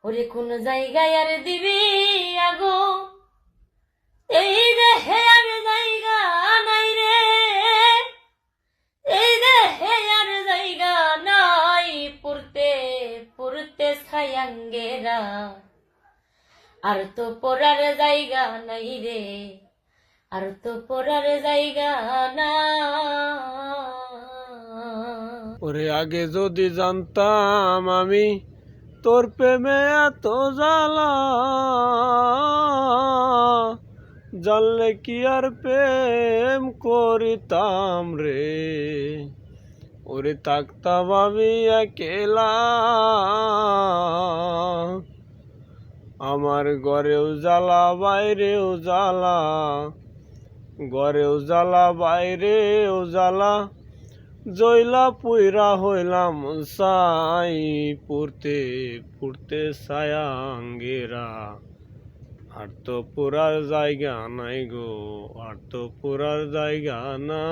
ওরে কোন জায়গায় আর দিবি আগো, এই দেহে আর জায়গা নাই রে, এই দেহে আর জায়গা নাই, পুরতে পুরতে ছায়াঙ্গেরা, আর তো পড়ার জায়গা নাই রে, আর তো পড়ার জায়গা না। ওরে আগে যদি জানতাম আমি তোর প্রেমে এত জ্বালা, জানলে কি আর প্রেম করিতাম রে। ওরে থাকতাম আমি একেলা, আমার ঘরেও জ্বালা বাইরেও জ্বালা, ঘরেও জ্বালা বাইরেও জ্বালা, জয়লা পুইরা হইলাম সাই, পুরতে পুরতে ছায়াঙ্গেরা, আর তো পুরার জায়গা নাই গো, আর তো পুরার জায়গা না।